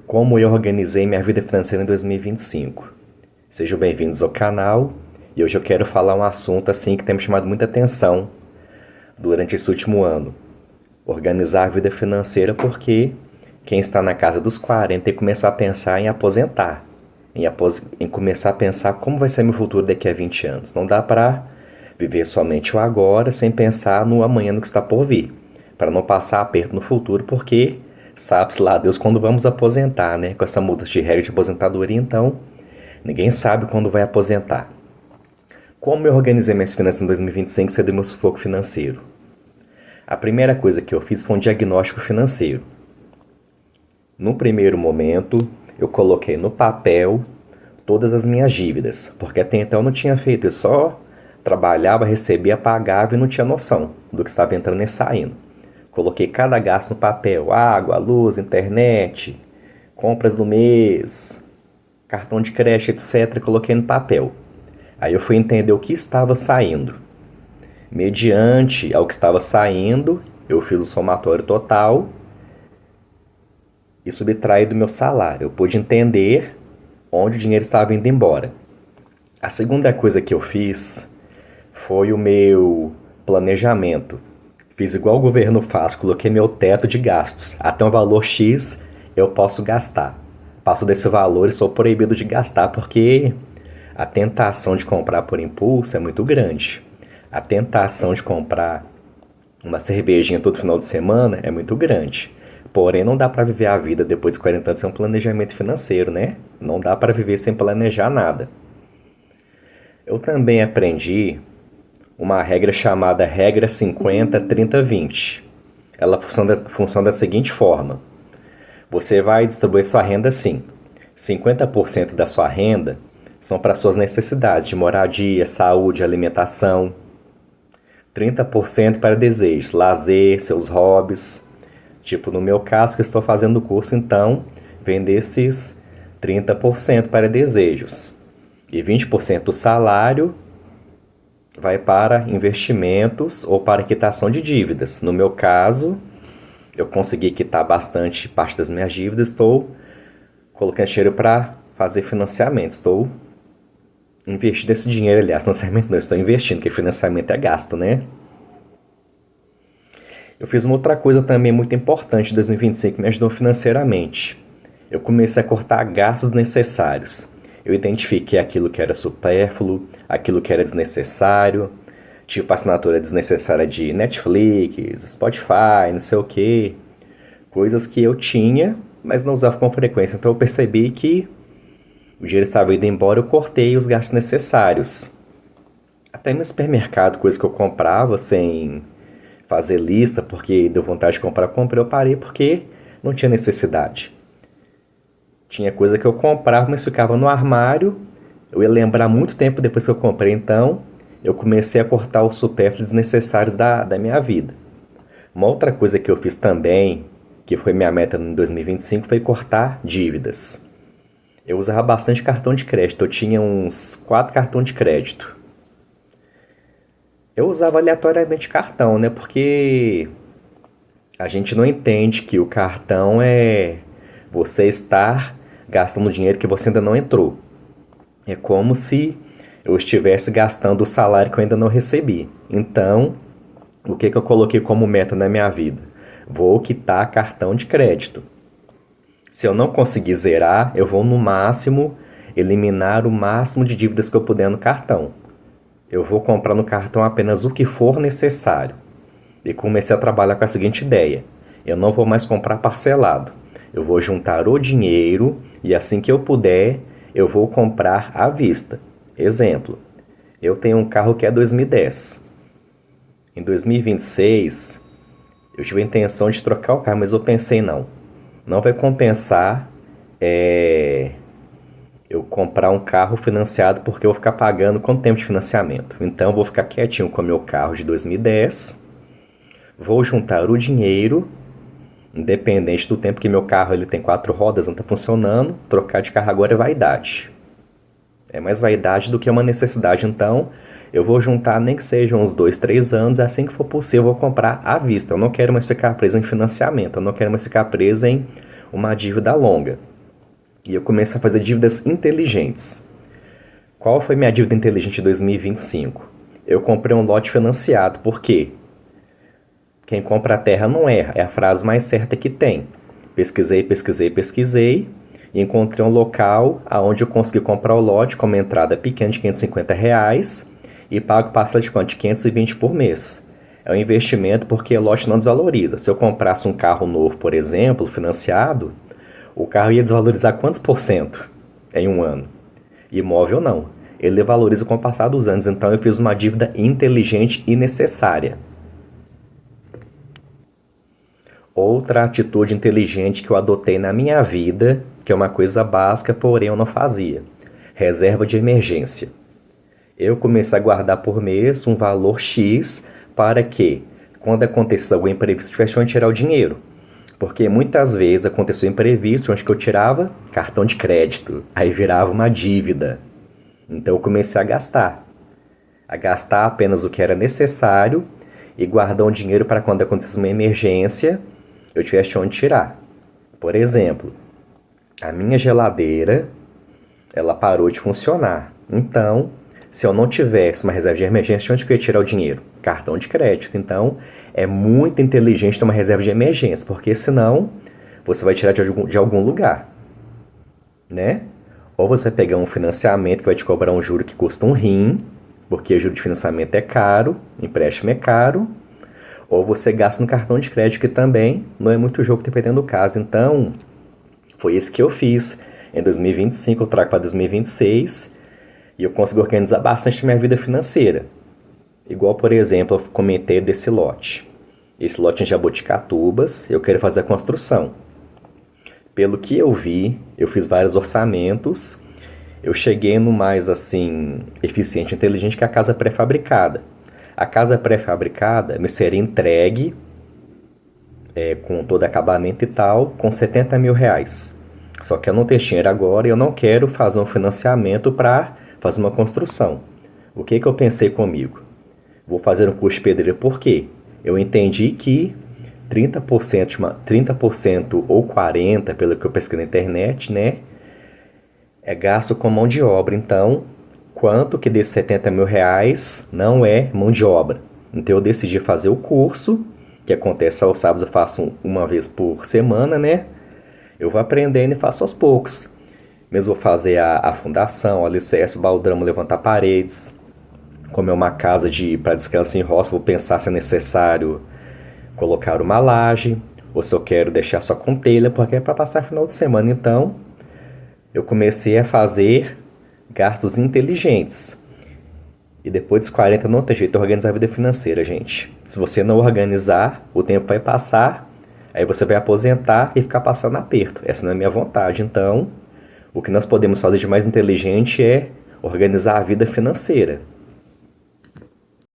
Como eu organizei minha vida financeira em 2025. Sejam bem-vindos ao canal e hoje eu quero falar um assunto assim que tem me chamado muita atenção durante esse último ano. Organizar a vida financeira porque quem está na casa dos 40 tem que começar a pensar em aposentar, em começar a pensar como vai ser meu futuro daqui a 20 anos. Não dá para viver somente o agora sem pensar no amanhã, no que está por vir, para não passar aperto no futuro, porque sabe-se lá Deus quando vamos aposentar, né? Com essa mudança de regra de aposentadoria, então ninguém sabe quando vai aposentar. Como eu organizei minhas finanças em 2025 sem do meu sufoco financeiro? A primeira coisa que eu fiz foi um diagnóstico financeiro. No primeiro momento, eu coloquei no papel todas as minhas dívidas, porque até então eu não tinha feito, eu só trabalhava, recebia, pagava e não tinha noção do que estava entrando e saindo. Coloquei cada gasto no papel, água, luz, internet, compras do mês, cartão de crédito, etc. Coloquei no papel. Aí eu fui entender o que estava saindo. Mediante ao que estava saindo, eu fiz o somatório total e subtraí do meu salário. Eu pude entender onde o dinheiro estava indo embora. A segunda coisa que eu fiz foi o meu planejamento. Fiz igual o governo faz, coloquei meu teto de gastos. Até um valor X eu posso gastar. Passo desse valor e sou proibido de gastar porque a tentação de comprar por impulso é muito grande. A tentação de comprar uma cervejinha todo final de semana é muito grande. Porém, não dá para viver a vida depois de 40 anos sem um planejamento financeiro, né? Não dá para viver sem planejar nada. Eu também aprendi uma regra chamada regra 50-30-20. Ela funciona da seguinte forma. Você vai distribuir sua renda assim. 50% da sua renda são para suas necessidades de moradia, saúde, alimentação. 30% para desejos, lazer, seus hobbies. Tipo, no meu caso, que eu estou fazendo o curso, então, vender esses 30% para desejos. E 20% do salário vai para investimentos ou para quitação de dívidas. No meu caso, eu consegui quitar bastante parte das minhas dívidas, estou colocando dinheiro para fazer financiamento, estou investindo esse dinheiro, aliás, financiamento não, estou investindo, porque financiamento é gasto, né? Eu fiz uma outra coisa também muito importante em 2025 que me ajudou financeiramente. Eu comecei a cortar gastos necessários. Eu identifiquei aquilo que era supérfluo, aquilo que era desnecessário, tipo assinatura desnecessária de Netflix, Spotify, não sei o quê. Coisas que eu tinha, mas não usava com frequência. Então eu percebi que o dinheiro estava indo embora, eu cortei os gastos necessários. Até no supermercado, coisas que eu comprava sem fazer lista, porque deu vontade de comprar, eu parei porque não tinha necessidade. Tinha coisa que eu comprava, mas ficava no armário. Eu ia lembrar muito tempo depois que eu comprei, então eu comecei a cortar os supérfluos desnecessários da minha vida. Uma outra coisa que eu fiz também, que foi minha meta em 2025, foi cortar dívidas. Eu usava bastante cartão de crédito, eu tinha uns 4 cartões de crédito. Eu usava aleatoriamente cartão, né? Porque a gente não entende que o cartão é você estar gastando dinheiro que você ainda não entrou. É como se eu estivesse gastando o salário que eu ainda não recebi. Então, o que eu coloquei como meta na minha vida? Vou quitar cartão de crédito. Se eu não conseguir zerar, eu vou no máximo eliminar o máximo de dívidas que eu puder no cartão. Eu vou comprar no cartão apenas o que for necessário. E comecei a trabalhar com a seguinte ideia. Eu não vou mais comprar parcelado. Eu vou juntar o dinheiro e assim que eu puder, eu vou comprar à vista. Exemplo, eu tenho um carro que é 2010. Em 2026, eu tive a intenção de trocar o carro, mas eu pensei não vai compensar eu comprar um carro financiado porque eu vou ficar pagando quanto tempo de financiamento. Então eu vou ficar quietinho com o meu carro de 2010, vou juntar o dinheiro, independente do tempo que meu carro ele tem 4 rodas, não está funcionando, trocar de carro agora é vaidade. É mais vaidade do que uma necessidade, então eu vou juntar nem que sejam uns 2, 3 anos, assim que for possível eu vou comprar à vista. Eu não quero mais ficar preso em financiamento, eu não quero mais ficar preso em uma dívida longa. E eu comecei a fazer dívidas inteligentes. Qual foi minha dívida inteligente em 2025? Eu comprei um lote financiado. Por quê? Quem compra a terra não erra. É a frase mais certa que tem. Pesquisei e encontrei um local onde eu consegui comprar o lote com uma entrada pequena de R$ 550 e pago parcela de quanto? De 520 por mês. É um investimento porque o lote não desvaloriza. Se eu comprasse um carro novo, por exemplo, financiado, o carro ia desvalorizar quantos por cento em um ano? Imóvel não. Ele valoriza com o passar dos anos. Então eu fiz uma dívida inteligente e necessária. Outra atitude inteligente que eu adotei na minha vida, que é uma coisa básica, porém eu não fazia. Reserva de emergência. Eu comecei a guardar por mês um valor X para que, quando acontecesse algum imprevisto, tivesse onde tirar o dinheiro. Porque muitas vezes aconteceu imprevisto, onde que eu tirava? Cartão de crédito. Aí virava uma dívida. Então eu comecei a gastar. A gastar apenas o que era necessário e guardar um dinheiro para quando acontecesse uma emergência, eu tivesse onde tirar. Por exemplo, a minha geladeira, ela parou de funcionar. Então, se eu não tivesse uma reserva de emergência, onde que eu ia tirar o dinheiro? Cartão de crédito. Então, é muito inteligente ter uma reserva de emergência, porque senão você vai tirar de algum lugar, né? Ou você vai pegar um financiamento que vai te cobrar um juro que custa um rim, porque o juro de financiamento é caro, empréstimo é caro, ou você gasta no cartão de crédito, que também não é muito jogo dependendo do caso. Então, foi isso que eu fiz. Em 2025 eu trago para 2026 e eu consegui organizar bastante minha vida financeira. Igual, por exemplo, eu comentei desse lote. Esse lote em Jaboticatubas, eu quero fazer a construção. Pelo que eu vi, eu fiz vários orçamentos, eu cheguei no mais assim eficiente e inteligente que é a casa pré-fabricada. A casa pré-fabricada me seria entregue com todo acabamento e tal, com R$ 70.000. Só que eu não tenho dinheiro agora e eu não quero fazer um financiamento para fazer uma construção. O que eu pensei comigo? Vou fazer um curso de pedreiro por quê? Eu entendi que 30% ou 40%, pelo que eu pesquei na internet, né? É gasto com mão de obra. Então, quanto que desses R$ 70.000 não é mão de obra? Então eu decidi fazer o curso, que acontece aos sábados, eu faço uma vez por semana, né? Eu vou aprendendo e faço aos poucos. Mesmo vou fazer a fundação, o alicerce, o baldrame, levantar paredes. Como é uma casa para descanso em roça, vou pensar se é necessário colocar uma laje, ou se eu quero deixar só com telha, porque é para passar final de semana. Então, eu comecei a fazer gastos inteligentes. E depois dos 40 não tem jeito de organizar a vida financeira, gente. Se você não organizar, o tempo vai passar, aí você vai aposentar e ficar passando aperto. Essa não é a minha vontade. Então, o que nós podemos fazer de mais inteligente é organizar a vida financeira.